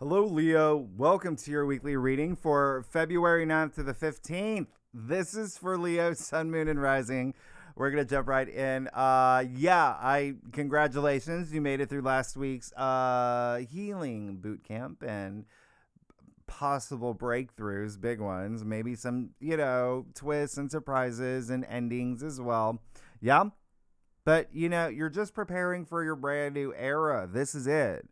Hello, Leo. Welcome to your weekly reading for February 9th to the 15th. This is for Leo, Sun, Moon, and Rising. We're going to jump right in. Congratulations. You made it through last week's healing boot camp and possible breakthroughs, big ones, maybe some, twists and surprises and endings as well. Yeah. But, you're just preparing for your brand new era. This is it.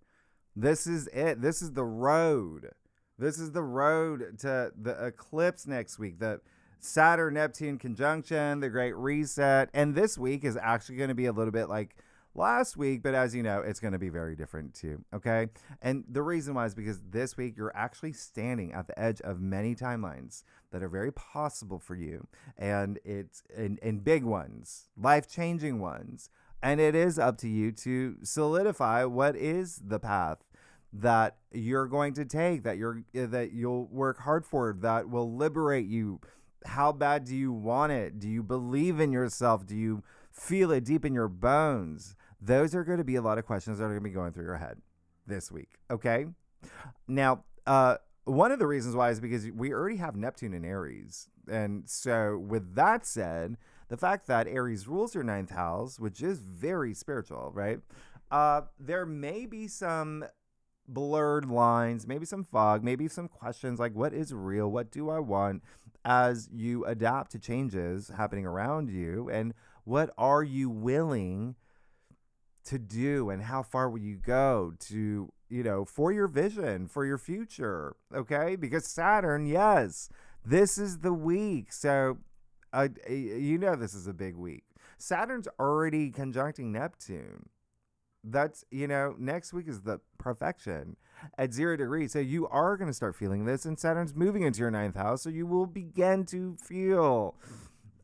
This is it. This is the road. This is the road to the eclipse next week, the Saturn-Neptune conjunction, the Great Reset. And this week is actually going to be a little bit like last week, but as you know, it's going to be very different too, okay? And the reason why is because this week you're actually standing at the edge of many timelines that are very possible for you. And it's in big ones, life-changing ones. And it is up to you to solidify what is the path that you're going to take, that you'll work hard for, that will liberate you. How bad do you want it? Do you believe in yourself? Do you feel it deep in your bones? Those are going to be a lot of questions that are going to be going through your head this week, okay? Now, one of the reasons why is because we already have Neptune in Aries. And so with that said, the fact that Aries rules your ninth house, which is very spiritual, right? There may be some blurred lines, maybe some fog, maybe some questions like what is real? What do I want as you adapt to changes happening around you? And what are you willing to do? And how far will you go to, for your vision, for your future? Okay. Because Saturn, yes, this is the week. So, this is a big week. Saturn's already conjuncting Neptune. That's, next week is the perfection at 0 degrees. So you are going to start feeling this, and Saturn's moving into your ninth house. So you will begin to feel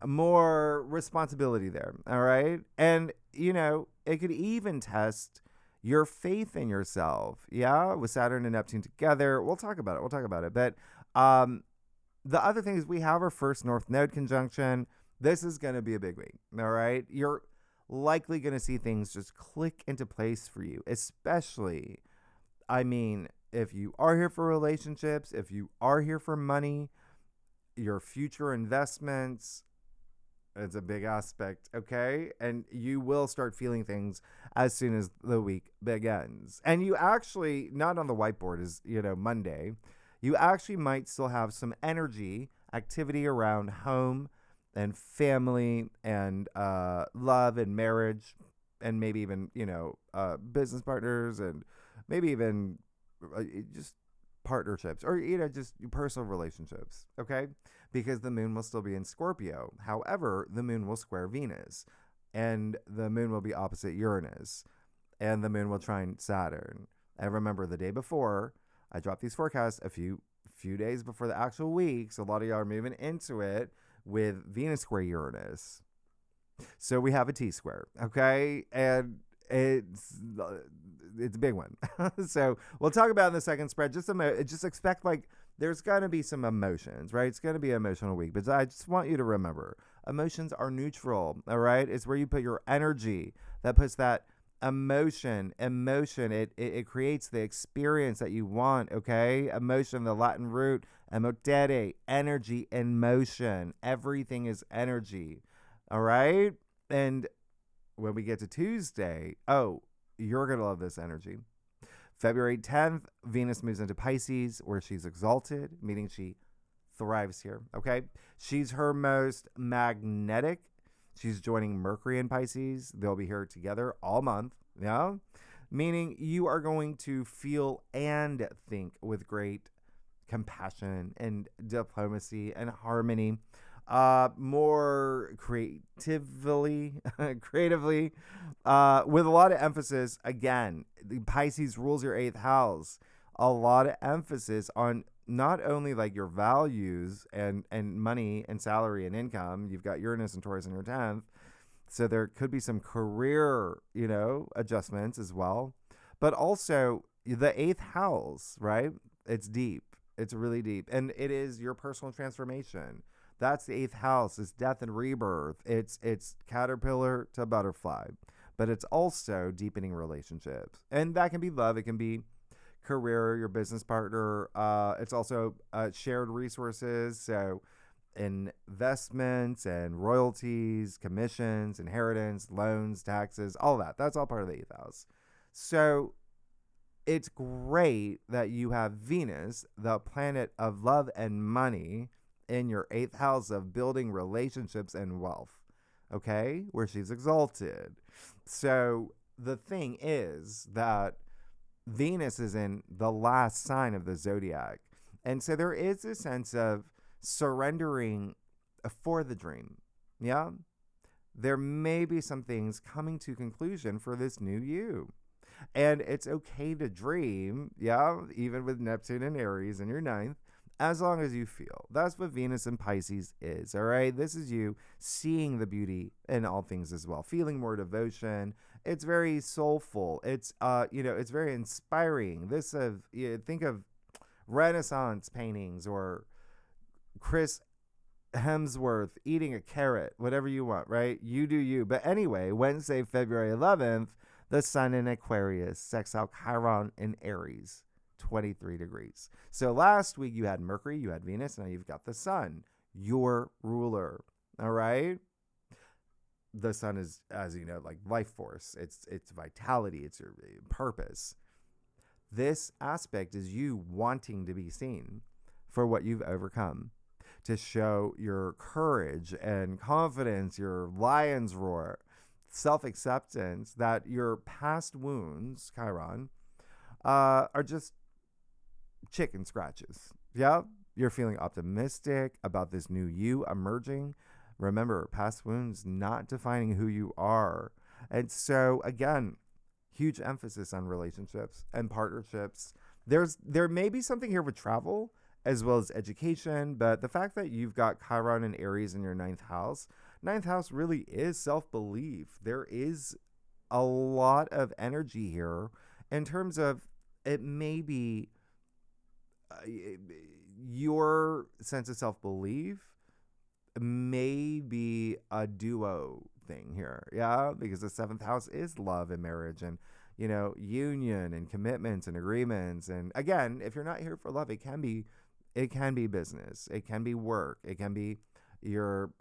more responsibility there. All right. And, it could even test your faith in yourself. Yeah. With Saturn and Neptune together. We'll talk about it. But, the other thing is we have our first North Node conjunction. This is going to be a big week, all right? You're likely going to see things just click into place for you, especially, if you are here for relationships, if you are here for money, your future investments, it's a big aspect, okay? And you will start feeling things as soon as the week begins. And you actually, not on the whiteboard is, Monday, you actually might still have some energy, activity around home and family and love and marriage and maybe even, business partners and maybe even just partnerships or, just personal relationships, okay? Because the moon will still be in Scorpio. However, the moon will square Venus and the moon will be opposite Uranus and the moon will trine Saturn. And remember, the day before, I dropped these forecasts a few days before the actual week, so a lot of y'all are moving into it with Venus square Uranus. So we have a T-square, okay? And it's a big one. So we'll talk about it in the second spread. Just expect there's going to be some emotions, right? It's going to be an emotional week, but I just want you to remember, emotions are neutral, all right? It's where you put your energy that puts that emotion, it creates the experience that you want, okay? Emotion, the Latin root, emotere, energy in motion. Everything is energy, all right? And when we get to Tuesday, you're going to love this energy. February 10th, Venus moves into Pisces, where she's exalted, meaning she thrives here, okay? She's her most magnetic. She's joining Mercury in Pisces. They'll be here together all month, yeah? Meaning you are going to feel and think with great compassion and diplomacy and harmony, more creatively, with a lot of emphasis. Again, the Pisces rules your 8th house. A lot of emphasis on not only your values and money and salary and income. You've got Uranus and Taurus in your 10th. So there could be some career, adjustments as well. But also the 8th house, right? It's deep. It's really deep. And it is your personal transformation. That's the 8th house. It's death and rebirth. It's caterpillar to butterfly. But it's also deepening relationships. And that can be love. It can be career, your business partner. It's also shared resources. So investments and royalties, commissions, inheritance, loans, taxes, all that. That's all part of the 8th house. So it's great that you have Venus, the planet of love and money, in your 8th house of building relationships and wealth, okay, where she's exalted. So the thing is that Venus is in the last sign of the zodiac. And so there is a sense of surrendering for the dream. Yeah. There may be some things coming to conclusion for this new you. And it's okay to dream, yeah, even with Neptune and Aries in your 9th, as long as you feel. That's what Venus and Pisces is, all right? This is you seeing the beauty in all things as well, feeling more devotion. It's very soulful. It's, it's very inspiring. Think of Renaissance paintings or Chris Hemsworth eating a carrot, whatever you want, right? You do you. But anyway, Wednesday, February 11th, the sun in Aquarius, sextile Chiron in Aries, 23 degrees. So last week you had Mercury, you had Venus, now you've got the sun, your ruler. All right. The sun is, as you know, like life force. It's vitality. It's your purpose. This aspect is you wanting to be seen for what you've overcome, to show your courage and confidence, your lion's roar, self-acceptance, that your past wounds, Chiron, are just chicken scratches. Yeah, you're feeling optimistic about this new you emerging. Remember, past wounds not defining who you are. And so, again, huge emphasis on relationships and partnerships. There may be something here with travel as well as education, but the fact that you've got Chiron and Aries in your 9th house really is self-belief. There is a lot of energy here in terms of it may be your sense of self-belief may be a duo thing here. Yeah, because the 7th house is love and marriage and, union and commitments and agreements. And again, if you're not here for love, it can be business. It can be work. It can be your,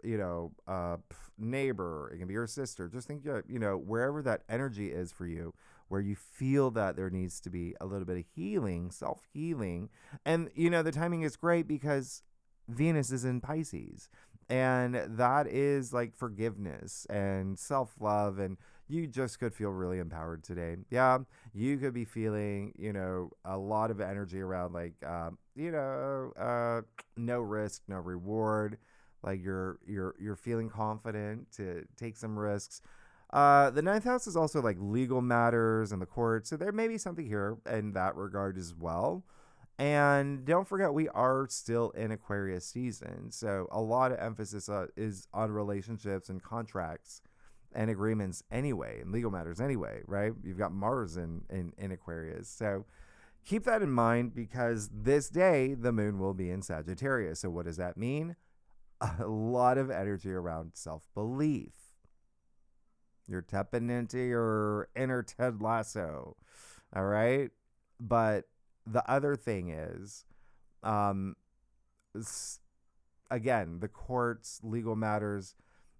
neighbor. It can be your sister. Just think, wherever that energy is for you, where you feel that there needs to be a little bit of healing, self-healing. And, the timing is great because Venus is in Pisces. And that is like forgiveness and self-love. And you just could feel really empowered today. Yeah, you could be feeling, a lot of energy around like, no risk, no reward. Like you're feeling confident to take some risks. The 9th house is also like legal matters and the court. So there may be something here in that regard as well. And don't forget, we are still in Aquarius season. So a lot of emphasis is on relationships and contracts and agreements anyway, and legal matters anyway, right? You've got Mars in Aquarius. So keep that in mind because this day, the moon will be in Sagittarius. So what does that mean? A lot of energy around self-belief. You're tapping into your inner Ted Lasso. All right. But the other thing is, again, the courts, legal matters,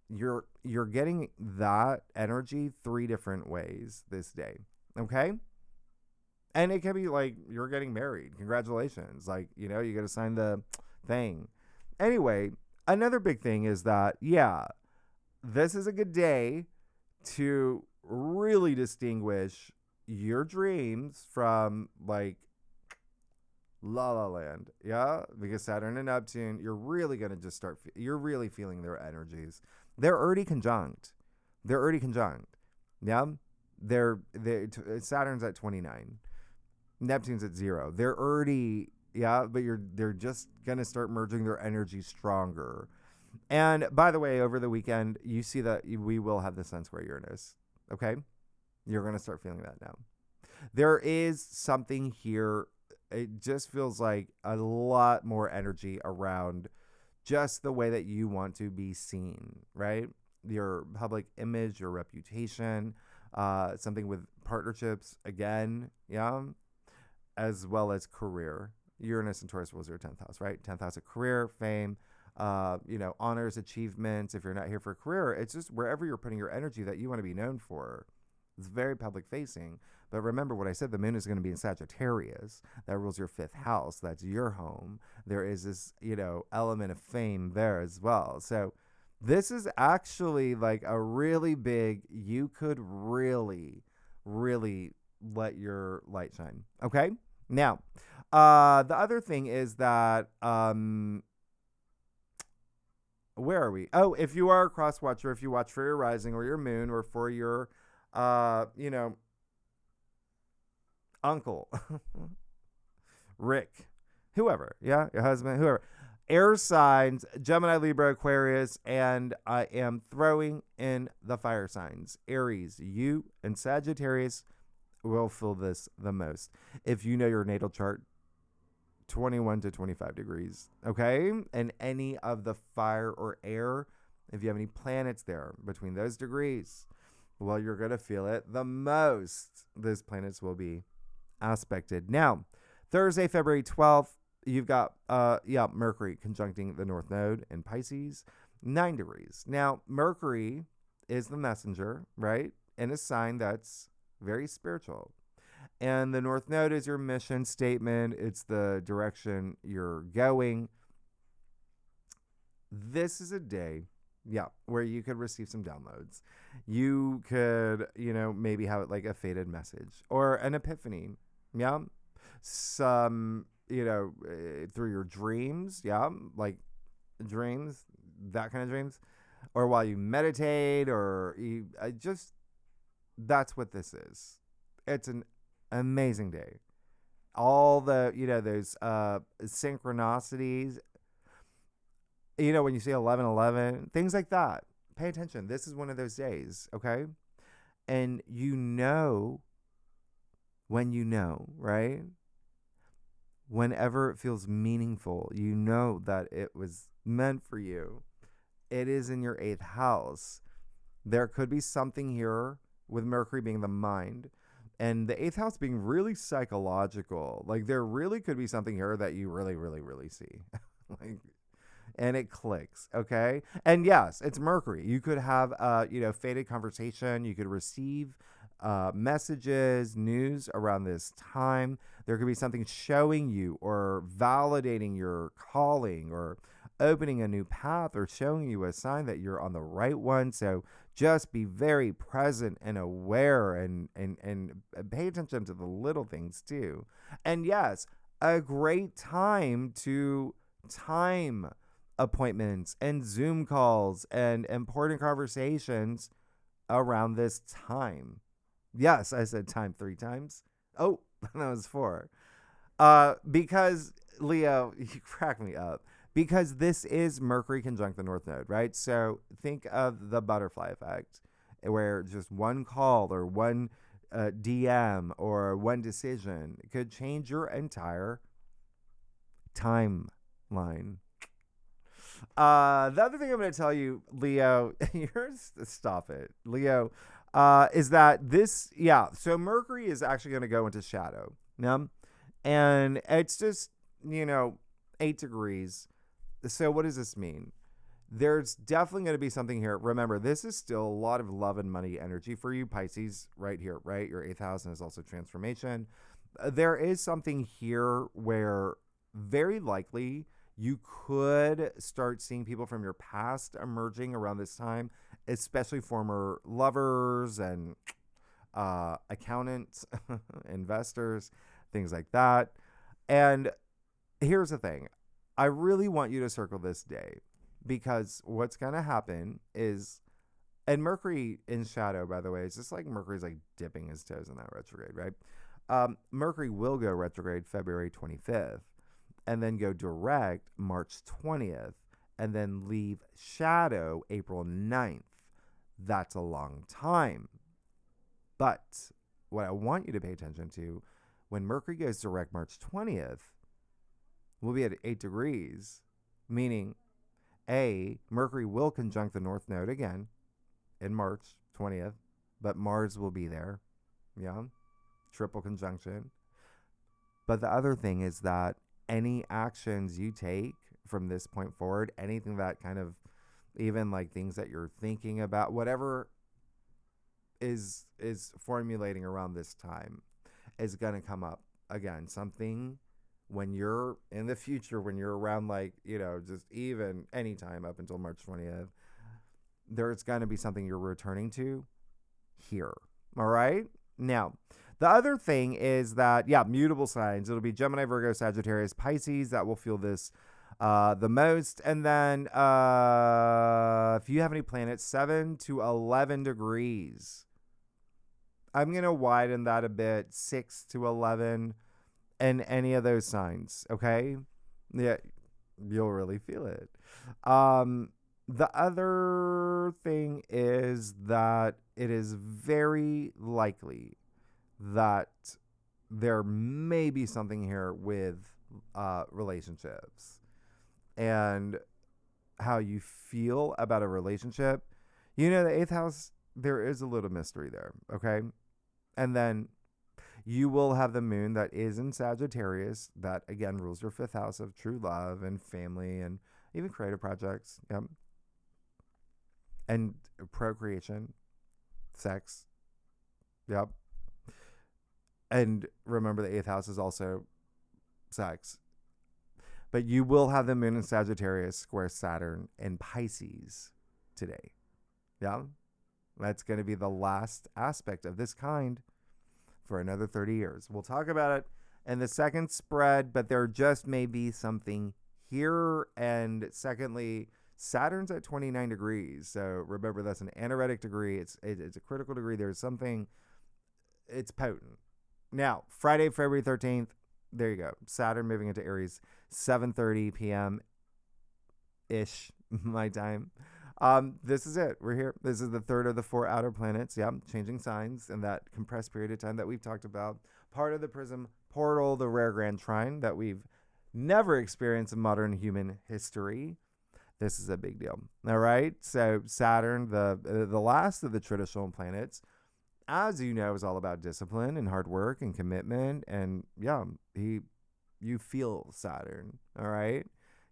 you're getting that energy 3 different ways this day. Okay. And it can be like you're getting married. Congratulations. Like, you got to sign the thing. Anyway, another big thing is that, this is a good day to really distinguish your dreams from like La La Land. Yeah, because Saturn and Neptune, you're really going to just you're really feeling their energies. They're already conjunct. Yeah, Saturn's at 29. Neptune's at 0. They're already, but they're just going to start merging their energy stronger. And by the way, over the weekend, you see that we will have the Sun square Uranus. Okay? You're going to start feeling that now. There is something here. It just feels like a lot more energy around just the way that you want to be seen, right? Your public image, your reputation, something with partnerships again. Yeah. as well as career. Uranus and Taurus rules your 10th house, right? 10th house of career, fame, honors, achievements. If you're not here for career, it's just wherever you're putting your energy that you want to be known for. It's very public facing. But remember what I said, the moon is going to be in Sagittarius. That rules your 5th house. That's your home. There is this, element of fame there as well. So this is actually like a really big, you could really, really let your light shine. Okay? Now, the other thing is that, where are we? Oh, if you are a cross watcher, if you watch for your rising or your moon or for your, uncle, Rick, whoever, yeah, your husband, whoever, air signs, Gemini, Libra, Aquarius, and I am throwing in the fire signs. Aries, you and Sagittarius will feel this the most. If you know your natal chart, 21 to 25 degrees, okay? And any of the fire or air, if you have any planets there between those degrees, well, you're going to feel it the most. Those planets will be aspected. Now, Thursday, February 12th, you've got, Mercury conjuncting the North Node in Pisces, 9 degrees. Now, Mercury is the messenger, right? In a sign that's very spiritual. And the North Node is your mission statement. It's the direction you're going. This is a day, where you could receive some downloads. You could, maybe have it like a faded message or an epiphany. Yeah. Some, through your dreams. Yeah. Like dreams, that kind of dreams. Or while you meditate or that's what this is. It's an amazing day. All the, those synchronicities, when you see 11:11, things like that. Pay attention. This is one of those days, okay? And when right? Whenever it feels meaningful, that it was meant for you. It is in your 8th house. There could be something here with Mercury being the mind and the 8th house being really psychological. Like there really could be something here that you really, really, really see. And it clicks, okay? And yes, it's Mercury. You could have, faded conversation. You could receive messages, news around this time. There could be something showing you or validating your calling or opening a new path or showing you a sign that you're on the right one. So just be very present and aware and pay attention to the little things too. And yes, a great time to time appointments and Zoom calls and important conversations around this time. Yes, I said time 3 times. Oh, that was 4. Because Leo, you crack me up. Because this is Mercury conjunct the North Node, right? So think of the butterfly effect, where just one call or one DM or one decision could change your entire timeline. The other thing I'm going to tell you, Leo, stop it, Leo, is that this, so Mercury is actually going to go into shadow. And it's just, 8 degrees. So what does this mean? There's definitely going to be something here. Remember, this is still a lot of love and money energy for you, Pisces, right here, right? Your 8th house is also transformation. There is something here where very likely you could start seeing people from your past emerging around this time, especially former lovers and accountants, investors, things like that. And here's the thing. I really want you to circle this day, because what's going to happen is, and Mercury in shadow, by the way, it's just like Mercury's like dipping his toes in that retrograde, right? Mercury will go retrograde February 25th and then go direct March 20th and then leave shadow April 9th. That's a long time. But what I want you to pay attention to, when Mercury goes direct March 20th, we'll be at 8 degrees, meaning Mercury will conjunct the North Node again in March 20th, but Mars will be there. Yeah. Triple conjunction. But the other thing is that any actions you take from this point forward, anything that kind of, even like things that you're thinking about, whatever is formulating around this time is going to come up again. Something when you're in the future, when you're around, like, just even anytime up until March 20th, there's going to be something you're returning to here. All right. Now, the other thing is that, mutable signs. It'll be Gemini, Virgo, Sagittarius, Pisces that will feel this the most. And then if you have any planets, 7 to 11 degrees. I'm going to widen that a bit, 6 to 11, and any of those signs. Okay. Yeah, you'll really feel it. The other thing is that it is very likely that there may be something here with relationships and how you feel about a relationship. The 8th house, there is a little mystery there, okay? And then you will have the moon that is in Sagittarius, that again rules your 5th house of true love and family and even creative projects. Yep. And procreation, sex. Yep. And remember, the 8th house is also sex. But you will have the moon in Sagittarius square Saturn in Pisces today. Yeah. That's going to be the last aspect of this kind for another 30 years. We'll talk about it in the second spread, but there just may be something here. And secondly, Saturn's at 29 degrees. So remember, that's an anaretic degree. It's a critical degree. There's something, it's potent. Now, Friday, February 13th, there you go. Saturn moving into Aries, 7:30 p.m.-ish, my time. This is it. We're here. This is the third of the 4 outer planets. Yeah, changing signs in that compressed period of time that we've talked about. Part of the prism portal, the rare grand trine that we've never experienced in modern human history. This is a big deal. All right. So Saturn, the last of the traditional planets, as you know, is all about discipline and hard work and commitment. And you feel Saturn. All right.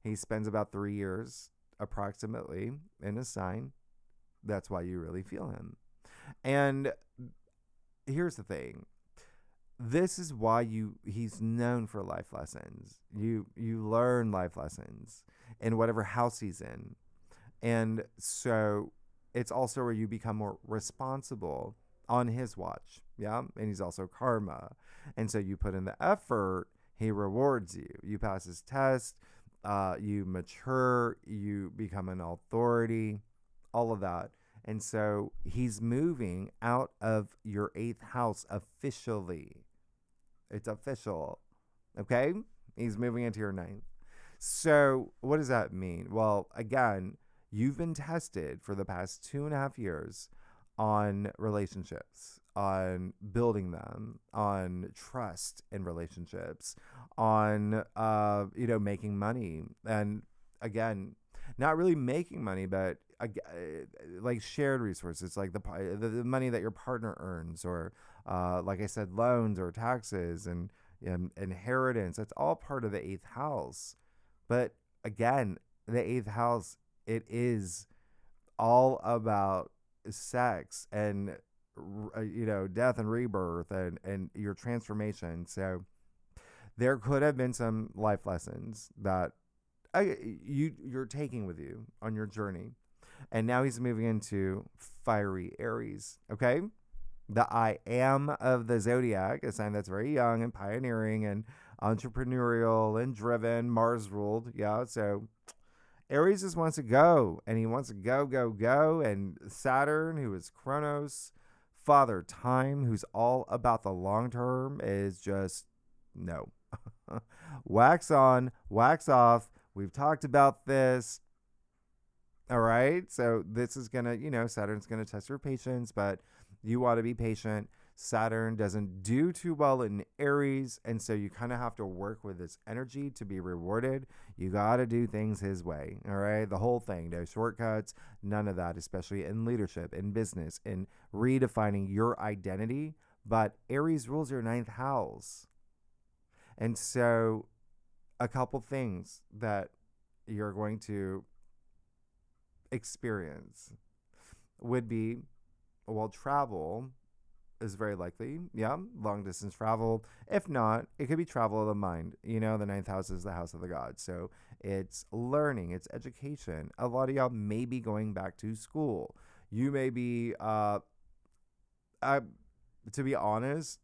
He spends about 3 years approximately in a sign. That's why you really feel him. And here's the thing. This is why he's known for life lessons. You learn life lessons in whatever house he's in. And so it's also where you become more responsible on his watch. Yeah. And he's also karma. And so you put in the effort, he rewards you. You pass his test, you mature, you become an authority, all of that. And so he's moving out of your 8th house officially. It's official. Okay? He's moving into your 9th. So what does that mean? Well, again, you've been tested for the past 2.5 years on relationships, on building them, on trust in relationships, on making money. And again, not really making money, but like shared resources, like the money that your partner earns, or like I said, loans or taxes and inheritance. That's all part of the 8th house. But again, the 8th house, it is all about sex and death and rebirth and your transformation. So there could have been some life lessons that you're taking with you on your journey. And now he's moving into fiery Aries. Okay, the I am of the zodiac, a sign that's very young and pioneering and entrepreneurial and driven, Mars ruled. Yeah, so Aries just wants to go, and he wants to go. And Saturn, who is Chronos, Father Time, who's all about the long term, is just no. Wax on, wax off. We've talked about this. All right. So this is going to, Saturn's going to test your patience, but you want to be patient. Saturn doesn't do too well in Aries, and so you kind of have to work with this energy to be rewarded. You got to do things his way, all right? The whole thing, no shortcuts, none of that, especially in leadership, in business, in redefining your identity. But Aries rules your 9th house. And so a couple things that you're going to experience would be, well, travel is very likely. Yeah, long distance travel. If not, it could be travel of the mind. You know, the ninth house is the house of the gods. So it's learning, it's education. A lot of y'all may be going back to school. You may be, to be honest,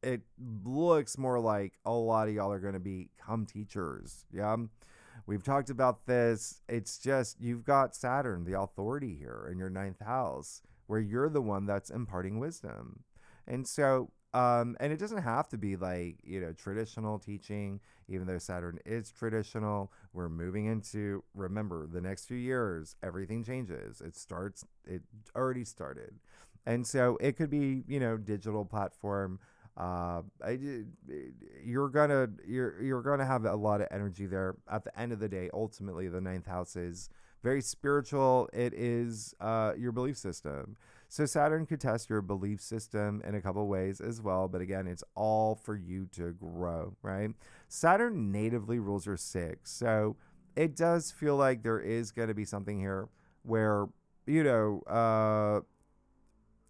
it looks more like a lot of y'all are going to become teachers. Yeah. We've talked about this. It's just you've got Saturn, the authority here in your ninth house, where you're the one that's imparting wisdom. And so, and it doesn't have to be like, traditional teaching, even though Saturn is traditional. We're moving into, remember, the next few years, everything changes. It already started. And so it could be, digital platform. You're gonna have a lot of energy there. At the end of the day, ultimately, the ninth house is very spiritual. It is your belief system. So Saturn could test your belief system in a couple ways as well. But again, it's all for you to grow, right? Saturn natively rules your six, so it does feel like there is going to be something here where the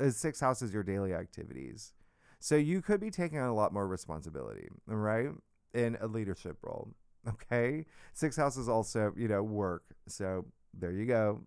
sixth house is your daily activities. So you could be taking on a lot more responsibility, right? In a leadership role. Okay. Sixth house is also, work. So there you go.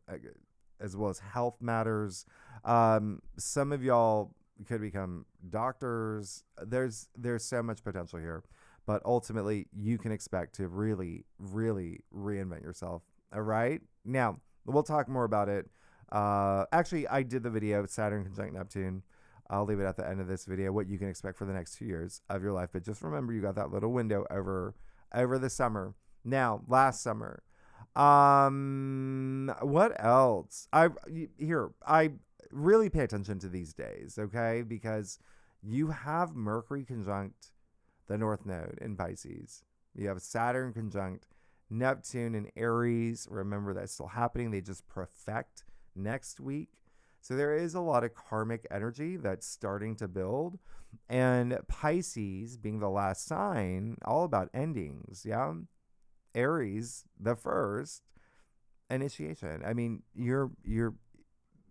As well as health matters. Some of y'all could become doctors. There's so much potential here. But ultimately, you can expect to really, really reinvent yourself. All right. Now, we'll talk more about it. Actually, I did the video, Saturn conjunct Neptune. I'll leave it at the end of this video, what you can expect for the next 2 years of your life. But just remember, you got that little window over the summer. Now, last summer. What else? I really pay attention to these days, okay? Because you have Mercury conjunct the North Node in Pisces. You have Saturn conjunct Neptune in Aries. Remember, that's still happening. They just perfect next week. So there is a lot of karmic energy that's starting to build. And Pisces being the last sign, all about endings. Yeah. Aries, the first, initiation. I mean, you're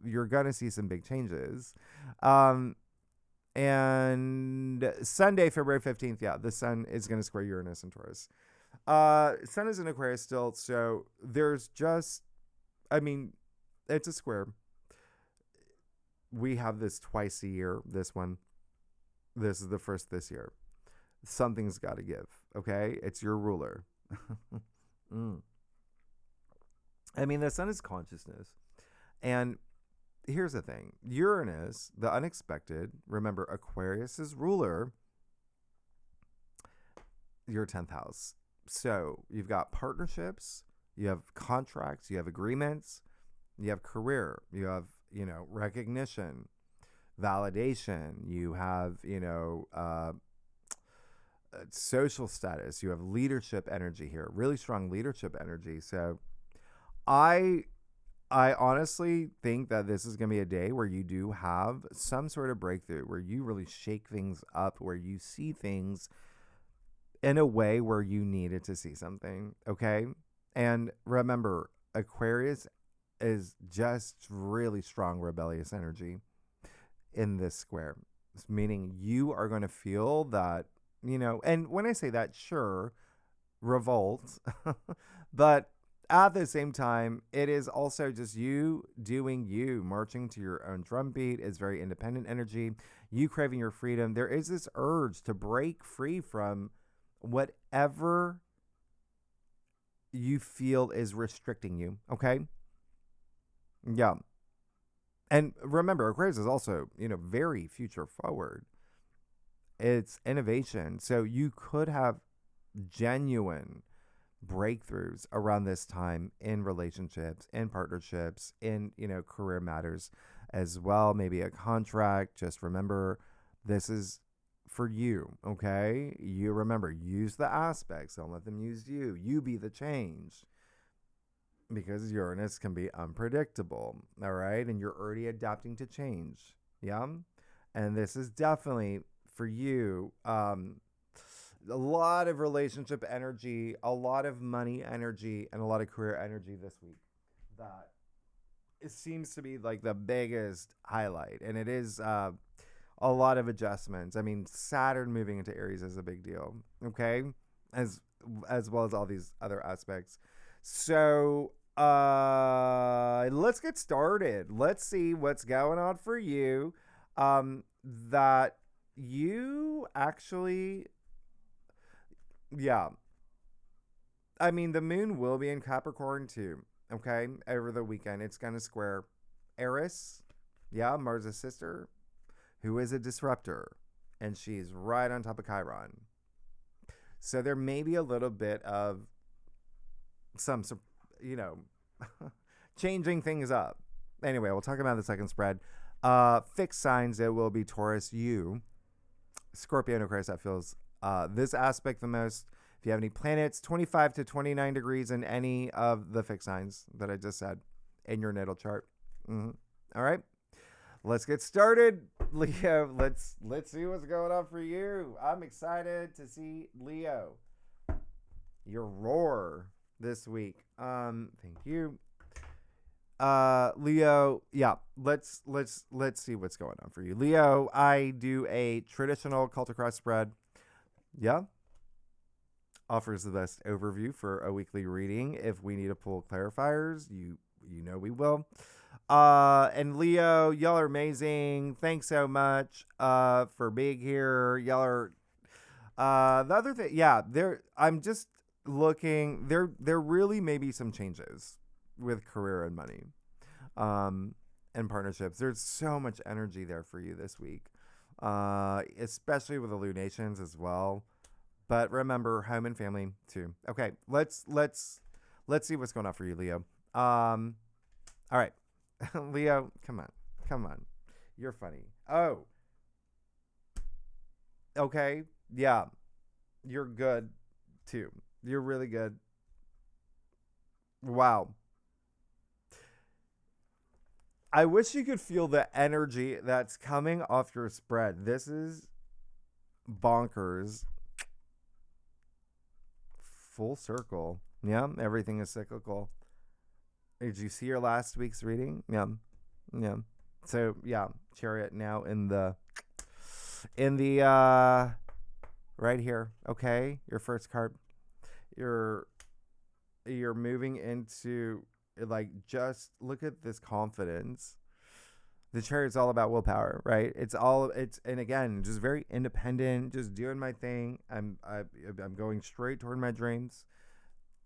gonna see some big changes. And Sunday, February 15th, yeah, the sun is gonna square Uranus and Taurus. Sun is in Aquarius still, so there's just, it's a square. We have this twice a year. This is the first this year. Something's got to give. Okay, it's your ruler. The sun is consciousness, and here's the thing: Uranus, the unexpected. Remember, Aquarius's ruler, your 10th house. So you've got partnerships, you have contracts, you have agreements, you have career, you have recognition, validation, you have social status, you have leadership energy here, really strong leadership energy. So I honestly think that this is going to be a day where you do have some sort of breakthrough, where you really shake things up, where you see things in a way where you needed to see something. Okay. And remember, Aquarius is just really strong rebellious energy in this square, meaning you are going to feel that, and when I say that, sure, revolt, but at the same time, it is also just you doing you, marching to your own drumbeat. Is very independent energy, you craving your freedom. There is this urge to break free from whatever you feel is restricting you. Okay. Yeah. And remember, Aquarius is also, very future forward. It's innovation. So you could have genuine breakthroughs around this time in relationships, in partnerships, in, career matters as well. Maybe a contract. Just remember, this is for you. Okay. You remember, use the aspects. Don't let them use you. You be the change. Because Uranus can be unpredictable, all right? And you're already adapting to change, yeah? And this is definitely for you. a lot of relationship energy, a lot of money energy, and a lot of career energy this week. That it seems to be like the biggest highlight, and it is a lot of adjustments. I mean, Saturn moving into Aries is a big deal. Okay, as as well as all these other aspects. So let's get started. Let's see what's going on for you. That you actually, yeah. I mean, the moon will be in Capricorn too. Okay, over the weekend, it's gonna square Eris. Yeah, Mars' sister, who is a disruptor, and she's right on top of Chiron. So there may be a little bit of some, you know, changing things up. Anyway, we'll talk about the second spread. Fixed signs, it will be Taurus, you, Scorpio, and Aquarius. That feels this aspect the most. If you have any planets, 25 to 29 degrees in any of the fixed signs that I just said in your natal chart. All right. Let's get started, Leo. Let's see what's going on for you. I'm excited to see Leo. Your roar this week. Thank you. Leo, yeah. Let's see what's going on for you. Leo, I do a traditional cult across spread. Yeah. Offers the best overview for a weekly reading. If we need to pull clarifiers, you know we will. And Leo, y'all are amazing. Thanks so much for being here. Y'all are the other thing, yeah, I'm just looking, there really may be some changes with career and money. And partnerships. There's so much energy there for you this week. Especially with the lunations as well. But remember, home and family too. Okay, let's see what's going on for you, Leo. All right. Leo, come on. You're funny. Oh. Okay. Yeah. You're good too. You're really good. Wow. I wish you could feel the energy that's coming off your spread. This is bonkers. Full circle. Yeah, everything is cyclical. Did you see your last week's reading? Yeah. So yeah, Chariot now in the right here. Okay, your first card. You're moving into, like, just look at this confidence. The Chariot's all about willpower, right? And again, just very independent, just doing my thing. I'm going straight toward my dreams.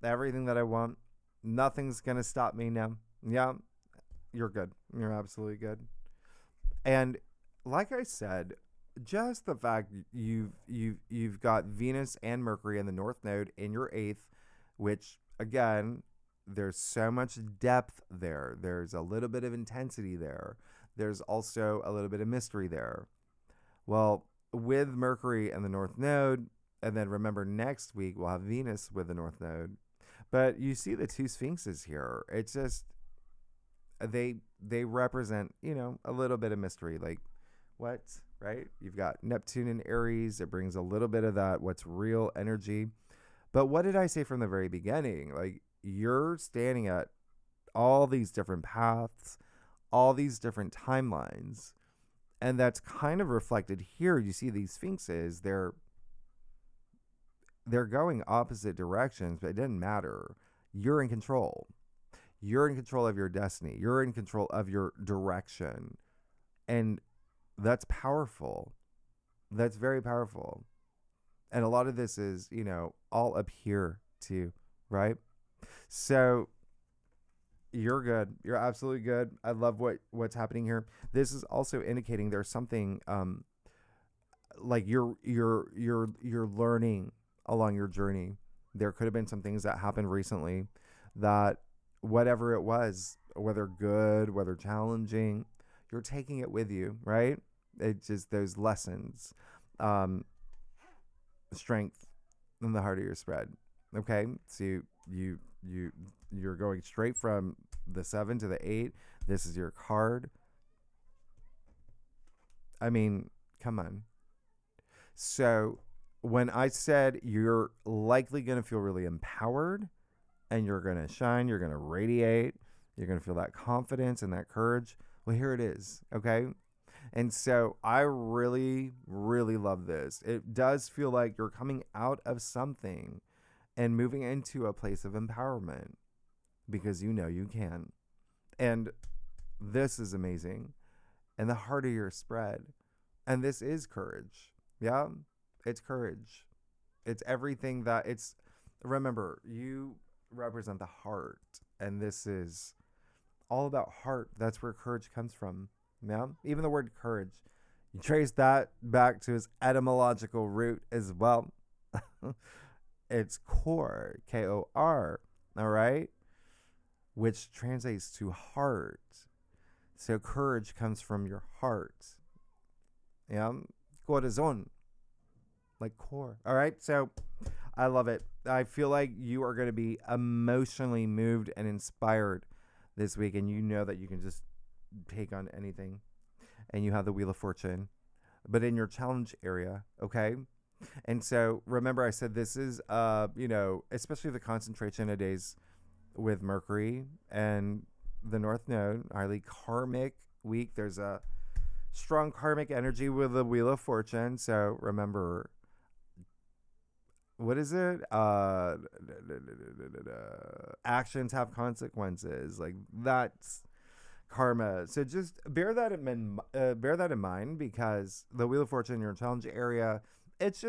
Everything that I want. Nothing's gonna stop me now. Yeah, you're good. You're absolutely good. And like I said, just the fact you've got Venus and Mercury in the North Node in your 8th, which again, there's so much depth there. There's a little bit of intensity there. There's also a little bit of mystery there. Well, with Mercury and the North Node, and then remember next week we'll have Venus with the North Node. But you see the two Sphinxes here. It's just they represent, a little bit of mystery. Like, what, right? You've got Neptune in Aries. It brings a little bit of that what's real energy. But what did I say from the very beginning? Like, you're standing at all these different paths, all these different timelines. And that's kind of reflected here. You see these Sphinxes, they're going opposite directions, but it doesn't matter. You're in control. You're in control of your destiny. You're in control of your direction. And that's powerful. That's very powerful. And a lot of this is, all up here too, right? So you're good. You're absolutely good. I love what's happening here. This is also indicating there's something like you're learning along your journey. There could have been some things that happened recently that, whatever it was, whether good, whether challenging, you're taking it with you, right? It's just those lessons, strength in the heart of your spread. Okay, so you're going straight from the 7 to the 8. This is your card. I mean, come on. So when I said you're likely going to feel really empowered and you're going to shine, you're going to radiate, you're going to feel that confidence and that courage. Well, here it is. Okay. And so I really, really love this. It does feel like you're coming out of something and moving into a place of empowerment because you know you can. And this is amazing. And the harder your spread. And this is courage. Yeah. It's courage. It's everything that it's. Remember, you represent the heart. And this is all about heart. That's where courage comes from. Yeah. Even the word courage, you trace that back to its etymological root as well. It's core, Kor. All right. Which translates to heart. So courage comes from your heart. Yeah. Corazon. Like core. All right. So I love it. I feel like you are going to be emotionally moved and inspired this week. And you know that you can just take on anything. And you have the Wheel of Fortune. But in your challenge area. Okay. And so remember I said this is, especially the concentration of days with Mercury and the North Node, highly karmic week. There's a strong karmic energy with the Wheel of Fortune. So remember, what is it? Actions have consequences. Like that's karma. So just bear that in mind because the Wheel of Fortune in your challenge area, it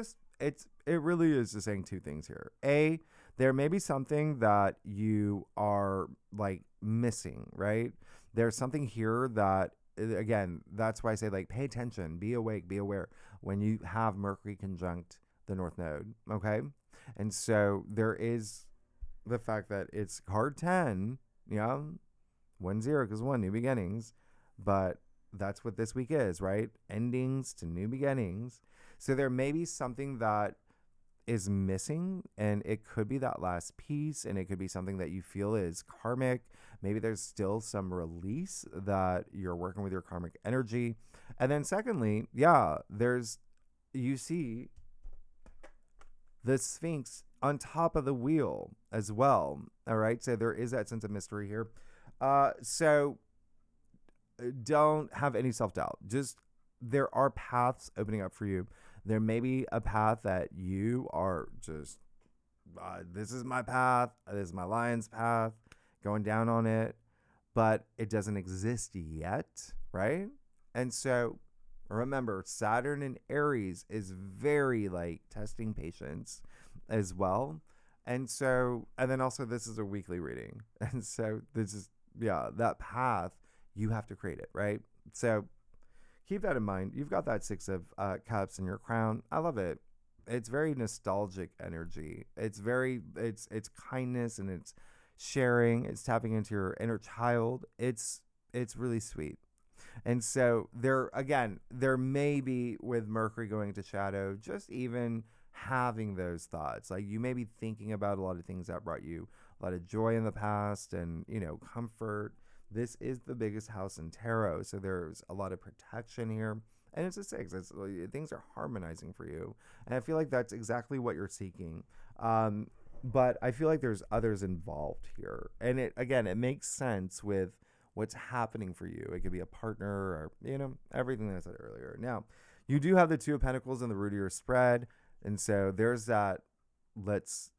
really is just saying two things here. A, there may be something that you are like missing, right? There's something here that, again, that's why I say like pay attention, be awake, be aware when you have Mercury conjunct the North Node, okay? And so there is the fact that it's card 10, 1-0 because 1, new beginnings, but that's what this week is, right? Endings to new beginnings. So there may be something that is missing, and it could be that last piece, and it could be something that you feel is karmic. Maybe there's still some release that you're working with your karmic energy. And then secondly, you see the Sphinx on top of the wheel as well. All right. So there is that sense of mystery here. So don't have any self-doubt. Just there are paths opening up for you. There may be a path that you are just, this is my path. This is my lion's path, going down on it, but it doesn't exist yet, right? And so remember, Saturn in Aries is very like testing patience as well. And so, and then also this is a weekly reading. And so this is, that path, you have to create it, right? So keep that in mind. You've got that 6 of Cups in your crown. I love it. It's very nostalgic energy. It's kindness and it's sharing. It's tapping into your inner child. It's really sweet. And so there may be with Mercury going into shadow, just even having those thoughts. Like you may be thinking about a lot of things that brought you a lot of joy in the past and, comfort. This is the biggest house in tarot. So there's a lot of protection here. And it's a 6. Things are harmonizing for you. And I feel like that's exactly what you're seeking. But I feel like there's others involved here. And it makes sense with what's happening for you. It could be a partner or, everything that I said earlier. Now, you do have the 2 of Pentacles in the root of your spread. And so there's that, with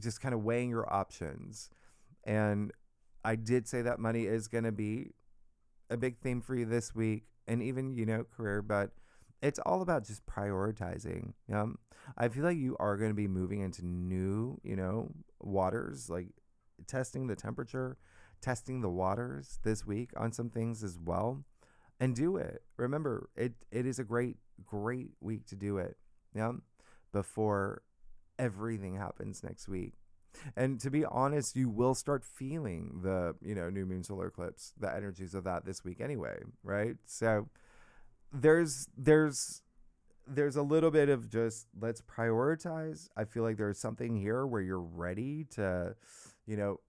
just kind of weighing your options. And I did say that money is going to be a big theme for you this week and even, career, but it's all about just prioritizing. I feel like you are going to be moving into new, waters, like testing the temperature, testing the waters this week on some things as well. And do it. Remember, it is a great, great week to do it. Before everything happens next week. And to be honest, you will start feeling the, new moon solar eclipse, the energies of that this week anyway, right? So there's a little bit of just let's prioritize. I feel like there's something here where you're ready to,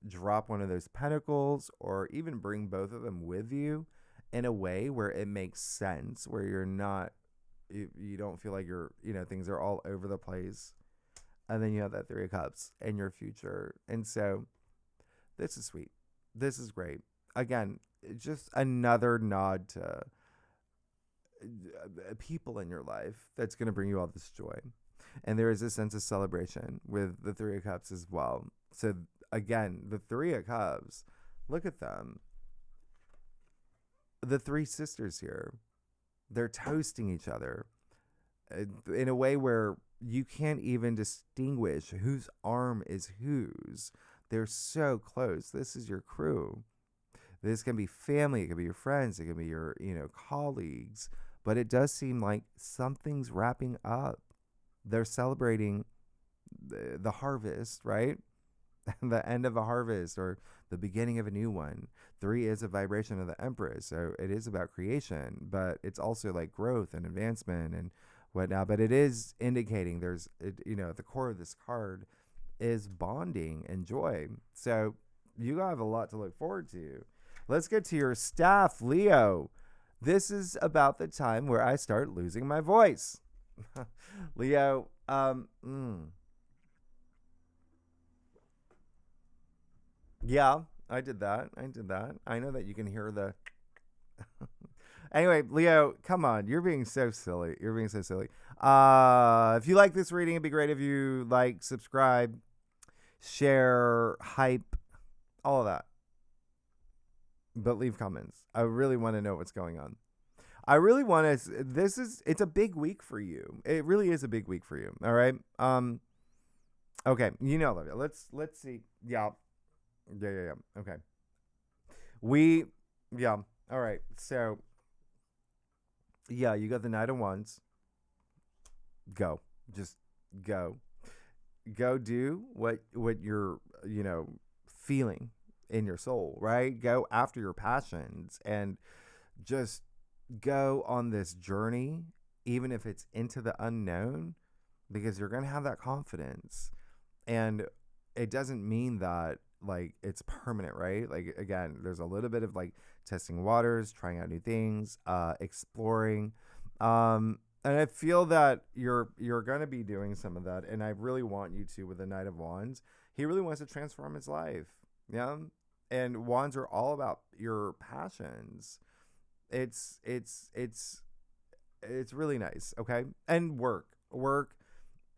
drop one of those pentacles or even bring both of them with you in a way where it makes sense, where you're not, you don't feel like you're, things are all over the place. And then you have that Three of Cups in your future. And so this is sweet. This is great. Again, just another nod to people in your life that's going to bring you all this joy. And there is a sense of celebration with the Three of Cups as well. So again, the Three of Cups, look at them. The three sisters here, they're toasting each other in a way where you can't even distinguish whose arm is whose. They're so close. This is your crew. This can be family. It can be your friends. It can be your, colleagues. But it does seem like something's wrapping up. They're celebrating the harvest, right? The end of a harvest or the beginning of a new one. 3 is a vibration of the Empress. So it is about creation, but it's also like growth and advancement and whatnot. But it is indicating there's, the core of this card is bonding and joy. So you have a lot to look forward to. Let's get to your staff, Leo. This is about the time where I start losing my voice. Leo, yeah, I did that. I know that you can hear the... Anyway, Leo, come on. You're being so silly. If you like this reading, it'd be great if you like, subscribe, share, hype, all of that. But leave comments. I really want to know what's going on. I really want to... It's a big week for you. It really is a big week for you. All right. Okay. Olivia. Let's see. Yeah. Okay. All right. So, yeah, you got the Knight of Wands. Go. Just go. Go do what you're, feeling in your soul, right? Go after your passions and just go on this journey, even if it's into the unknown, because you're going to have that confidence. And it doesn't mean that like it's permanent, right? Like, again, there's a little bit of like testing waters, trying out new things, exploring. And I feel that you're going to be doing some of that. And I really want you to with the Knight of Wands. He really wants to transform his life. Yeah. And wands are all about your passions. It's really nice. Okay. And work,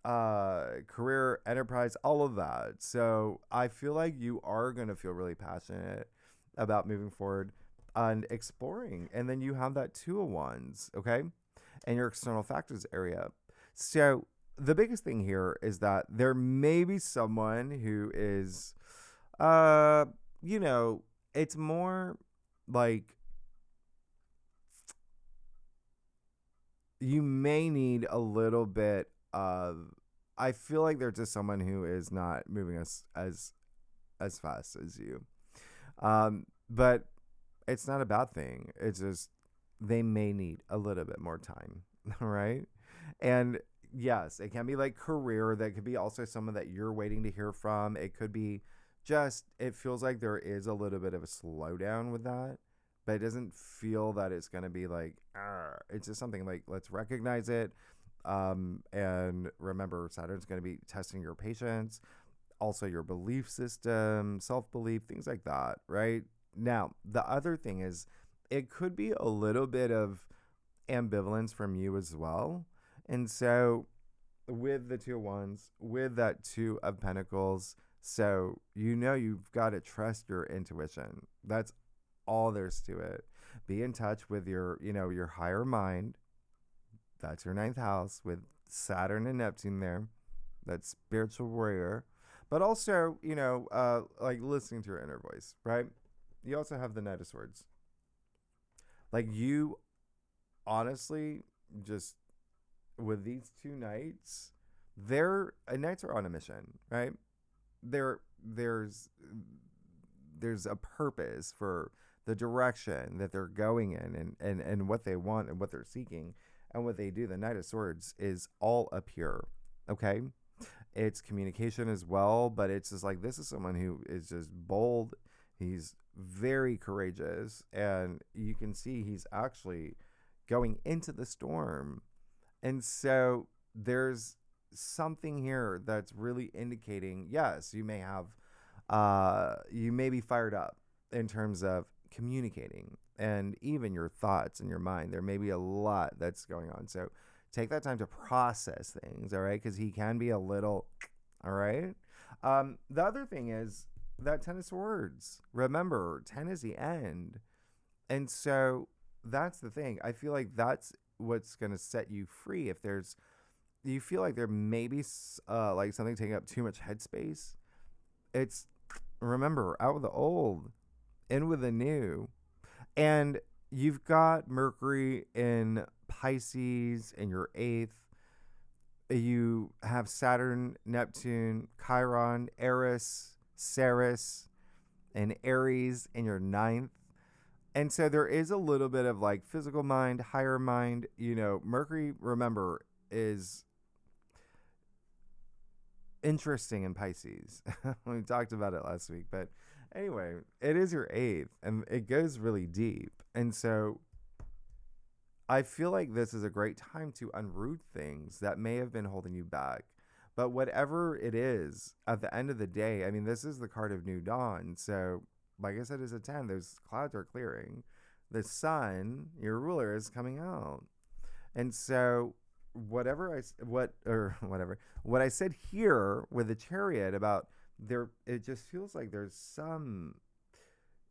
career, enterprise, all of that. So I feel like you are going to feel really passionate about moving forward and exploring. And then you have that Two of Wands. Okay. And your external factors area. So the biggest thing here is that there may be someone who is, it's more like you may need a little bit of, I feel like there's just someone who is not moving as fast as you. But it's not a bad thing. It's just they may need a little bit more time, right? And yes, it can be like career. That could be also someone that you're waiting to hear from. It could be just, it feels like there is a little bit of a slowdown with that, but it doesn't feel that it's going to be like, it's just something like, let's recognize it. And remember, Saturn's going to be testing your patience, also your belief system, self-belief, things like that, right? Now, the other thing is, it could be a little bit of ambivalence from you as well. And so with the Two of Wands, with that Two of Pentacles, so you've got to trust your intuition. That's all there's to it. Be in touch with your higher mind. That's your 9th house with Saturn and Neptune there. That's spiritual warrior. But also, like listening to your inner voice, right? You also have the Knight of Swords. Like, you honestly, just with these two knights, knights are on a mission, right? There's a purpose for the direction that they're going in and what they want and what they're seeking and what they do. The Knight of Swords is all up here, okay? It's communication as well, but it's just like, this is someone who is just bold. He's very courageous, and you can see he's actually going into the storm. And so there's something here that's really indicating, yes, you may be fired up in terms of communicating and even your thoughts in your mind. There may be a lot that's going on. So take that time to process things, all right? Because he can be a little, all right? The other thing is that 10 of Swords. Remember, 10 is the end. And so that's the thing. I feel like that's what's going to set you free. If you feel like there may be like something taking up too much headspace, it's, remember, out with the old, in with the new. And you've got Mercury in Pisces in your 8th. You have Saturn, Neptune, Chiron, Eris, Ceres, and Aries in your 9th. And so there is a little bit of like physical mind, higher mind. Mercury, remember, is interesting in Pisces. We talked about it last week. But anyway, it is your 8th, and it goes really deep. And so I feel like this is a great time to unroot things that may have been holding you back. But whatever it is, at the end of the day, I mean, this is the card of new dawn. So, like I said, it's a 10. Those clouds are clearing. The sun, your ruler, is coming out. And so what I said here with the Chariot about there, it just feels like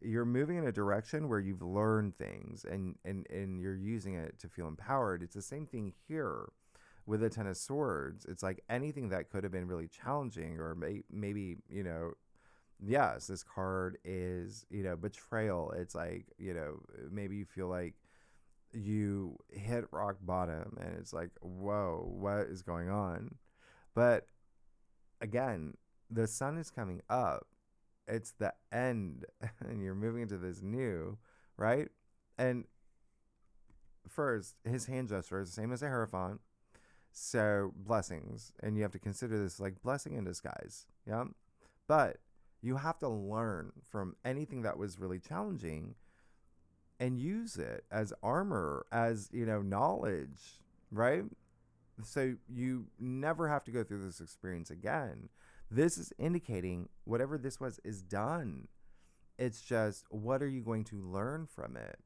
you're moving in a direction where you've learned things and you're using it to feel empowered. It's the same thing here with the 10 of Swords. It's like anything that could have been really challenging, or maybe, yes, this card is, betrayal. It's like, maybe you feel like you hit rock bottom and it's like, whoa, what is going on? But again, the sun is coming up. It's the end and you're moving into this new, right? And first, his hand gesture is the same as a Hierophant. So blessings. And you have to consider this like blessing in disguise. Yeah. But you have to learn from anything that was really challenging and use it as armor, as, knowledge, right? So you never have to go through this experience again. This is indicating whatever this was is done. It's just, what are you going to learn from it?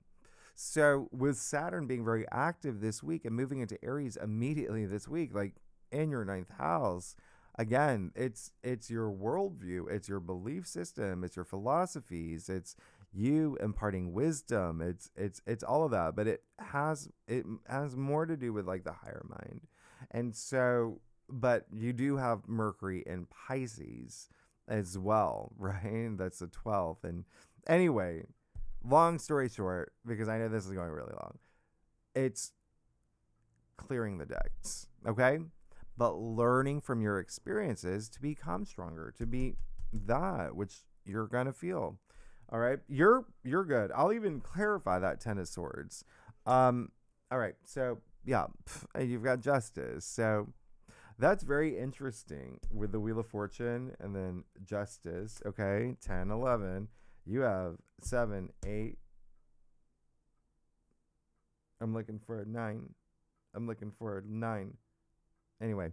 So with Saturn being very active this week and moving into Aries immediately this week, like in your 9th house, again, it's your worldview, it's your belief system, it's your philosophies, it's you imparting wisdom, it's all of that, but it has more to do with like the higher mind. And so, but you do have Mercury in Pisces as well, right? That's the 12th. And anyway, long story short, because I know this is going really long, it's clearing the decks, okay? But learning from your experiences to become stronger, to be that which you're gonna feel. All right, you're good. I'll even clarify that 10 of Swords. All right, so yeah, you've got Justice. So that's very interesting with the Wheel of Fortune and then Justice. Okay, 10, 11. You have 7, 8. I'm looking for a 9. I'm looking for a 9. Anyway,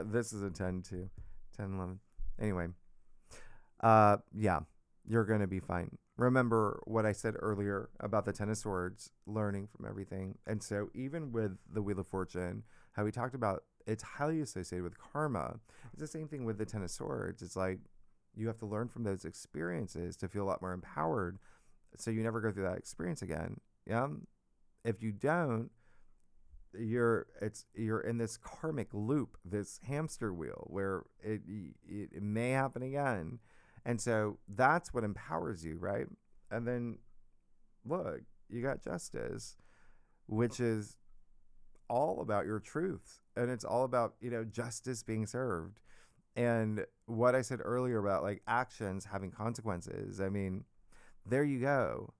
this is a 10 too. 10, 11. Anyway, yeah, you're going to be fine. Remember what I said earlier about the 10 of Swords, learning from everything. And so even with the Wheel of Fortune, how we talked about, it's highly associated with karma. It's the same thing with the 10 of Swords. It's like you have to learn from those experiences to feel a lot more empowered so you never go through that experience again. Yeah. If you don't, you're in this karmic loop, this hamster wheel where it may happen again. And so that's what empowers you, right? And then look, you got Justice, which is all about your truth, and it's all about, justice being served. And what I said earlier about like actions having consequences, I mean, there you go.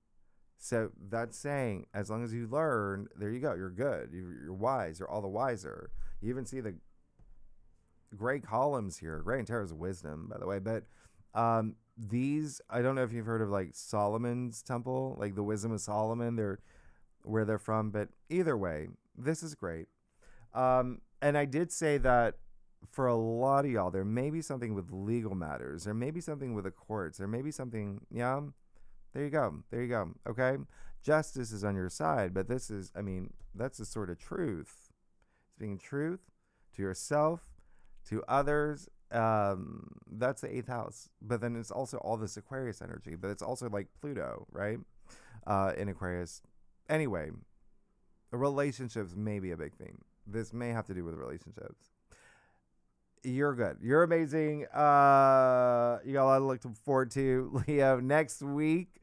So that's saying, as long as you learn, there you go. You're good. You're wise. You're all the wiser. You even see the gray columns here. Gray and tarot is wisdom, by the way. But These, I don't know if you've heard of like Solomon's temple, like the wisdom of Solomon. They're where they're from, but either way, this is great. And I did say that for a lot of y'all, there may be something with legal matters. There may be something with the courts. There may be something, yeah. There you go. There you go. Okay. Justice is on your side, but this is, I mean, that's the sort of truth. Speaking truth to yourself, to others. That's the eighth house. But then it's also all this Aquarius energy, but it's also like Pluto, right? In Aquarius. Anyway, relationships may be a big theme. This may have to do with relationships. You're good. You're amazing. You got a lot to look forward to, Leo, next week.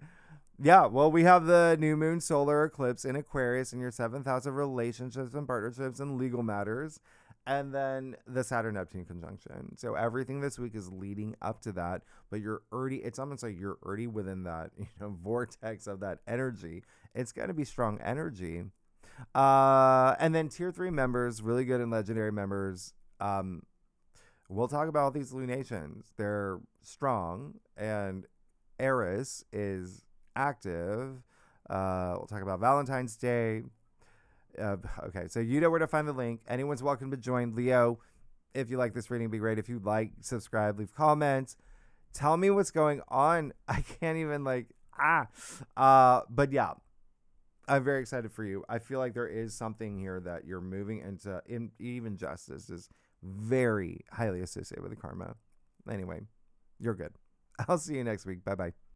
Yeah, well, we have the new moon solar eclipse in Aquarius in your seventh house of relationships and partnerships and legal matters. And then the Saturn Neptune conjunction. So everything this week is leading up to that, but you're already, it's almost like you're already within that, vortex of that energy. It's going to be strong energy. And then tier 3 members, really good and legendary members. We'll talk about these lunations. They're strong, and Aries is active. We'll talk about Valentine's Day. Okay, so you know where to find the link. Anyone's welcome to join. Leo, if you like this reading, it'd be great if you like, subscribe, leave comments. Tell me what's going on. I can't even but yeah, I'm very excited for you. I feel like there is something here that you're moving into. Even justice is very highly associated with the karma. Anyway, you're good. I'll see you next week. Bye-bye.